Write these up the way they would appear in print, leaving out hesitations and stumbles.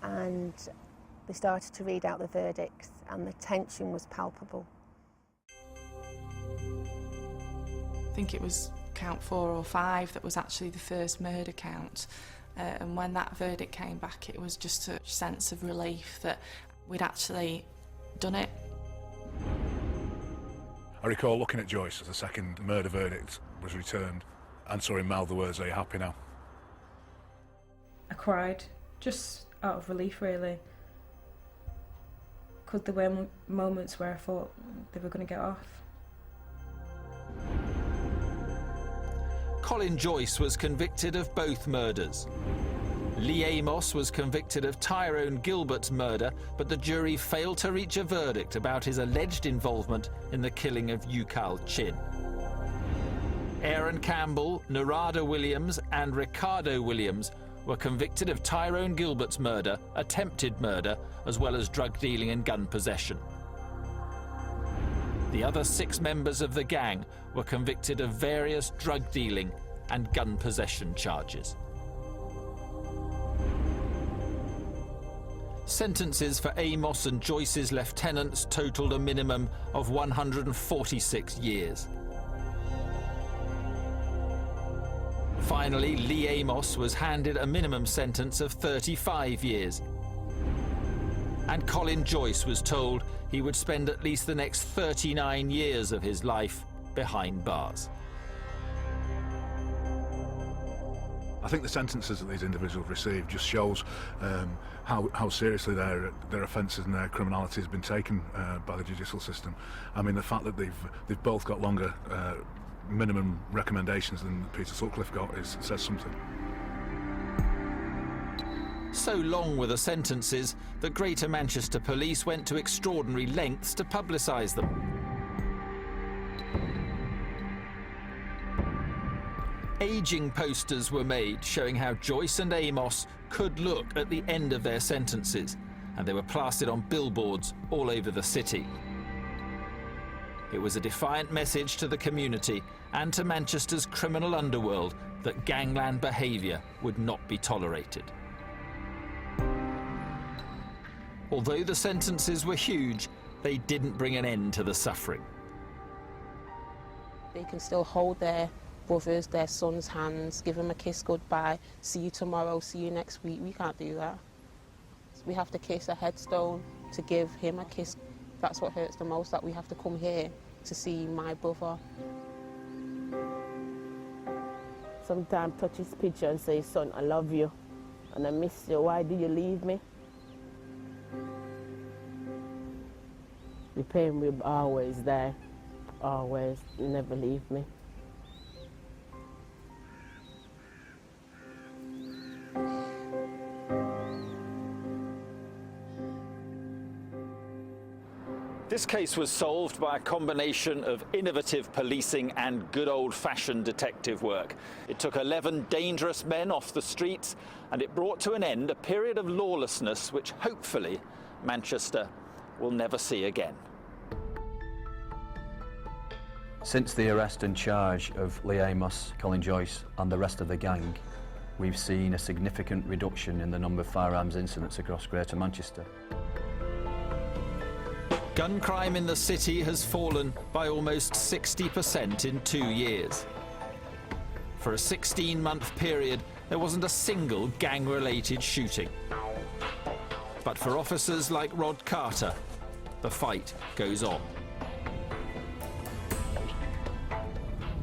and they started to read out the verdicts, and the tension was palpable. I think it was count 4 or 5 that was actually the first murder count. And when that verdict came back, it was just a sense of relief that we'd actually done it. I recall looking at Joyce as the second murder verdict was returned and saw him mouth the words, "Are you happy now?" I cried, just out of relief really. Because there were moments where I thought they were going to get off. Colin Joyce was convicted of both murders. Lee Amos was convicted of Tyrone Gilbert's murder, but the jury failed to reach a verdict about his alleged involvement in the killing of Yukal Chin. Aaron Campbell, Narada Williams and Ricardo Williams were convicted of Tyrone Gilbert's murder, attempted murder, as well as drug dealing and gun possession. The other 6 members of the gang were convicted of various drug dealing and gun possession charges. Sentences for Amos and Joyce's lieutenants totaled a minimum of 146 years. Finally, Lee Amos was handed a minimum sentence of 35 years. And Colin Joyce was told he would spend at least the next 39 years of his life behind bars. I think the sentences that these individuals received just shows how seriously their offences and their criminality has been taken by the judicial system. I mean, the fact that they've both got longer minimum recommendations than Peter Sutcliffe got says something. So long were the sentences that Greater Manchester Police went to extraordinary lengths to publicise them. Ageing posters were made showing how Joyce and Amos could look at the end of their sentences, and they were plastered on billboards all over the city. It was a defiant message to the community and to Manchester's criminal underworld that gangland behaviour would not be tolerated. Although the sentences were huge, they didn't bring an end to the suffering. They can still hold their brothers, their sons' hands, give them a kiss goodbye, see you tomorrow, see you next week. We can't do that. We have to kiss a headstone to give him a kiss. That's what hurts the most, that we have to come here to see my brother. Sometimes touch his picture and say, "Son, I love you and I miss you. Why did you leave me?" The pain will be always there, always. You never leave me. This case was solved by a combination of innovative policing and good old-fashioned detective work. It took 11 dangerous men off the streets, and it brought to an end a period of lawlessness which hopefully Manchester will never see again. Since the arrest and charge of Lee Amos, Colin Joyce and the rest of the gang, we've seen a significant reduction in the number of firearms incidents across Greater Manchester. Gun crime in the city has fallen by almost 60% in 2 years. For a 16-month period, there wasn't a single gang-related shooting. But for officers like Rod Carter, the fight goes on.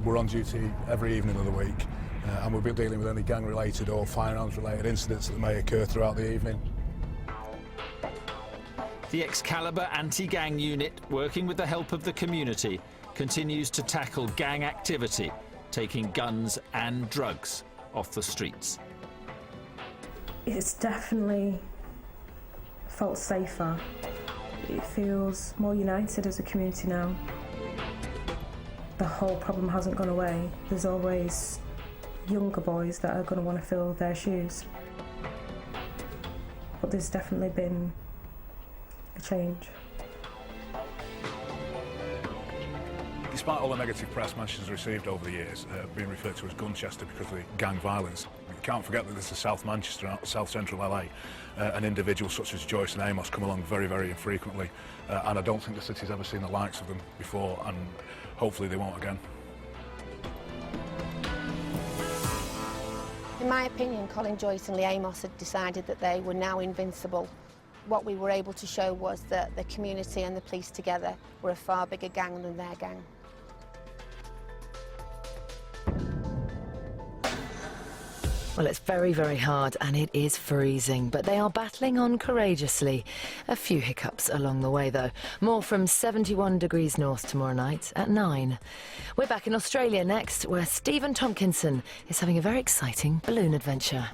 We're on duty every evening of the week, and we'll be dealing with any gang-related or firearms-related incidents that may occur throughout the evening. The Excalibur anti-gang unit, working with the help of the community, continues to tackle gang activity, taking guns and drugs off the streets. It's definitely felt safer. It feels more united as a community now. The whole problem hasn't gone away. There's always younger boys that are going to want to fill their shoes. But there's definitely been a change. Despite all the negative press Manchester's received over the years, being referred to as Gunchester because of the gang violence, can't forget that this is South Manchester, South Central LA, and individuals such as Joyce and Amos come along very, very infrequently, and I don't think the city's ever seen the likes of them before, and hopefully they won't again. In my opinion, Colin, Joyce and Lee Amos had decided that they were now invincible. What we were able to show was that the community and the police together were a far bigger gang than their gang. Well, it's very, very hard and it is freezing, but they are battling on courageously. A few hiccups along the way, though. More from 71 degrees north tomorrow night at 9. We're back in Australia next, where Stephen Tompkinson is having a very exciting balloon adventure.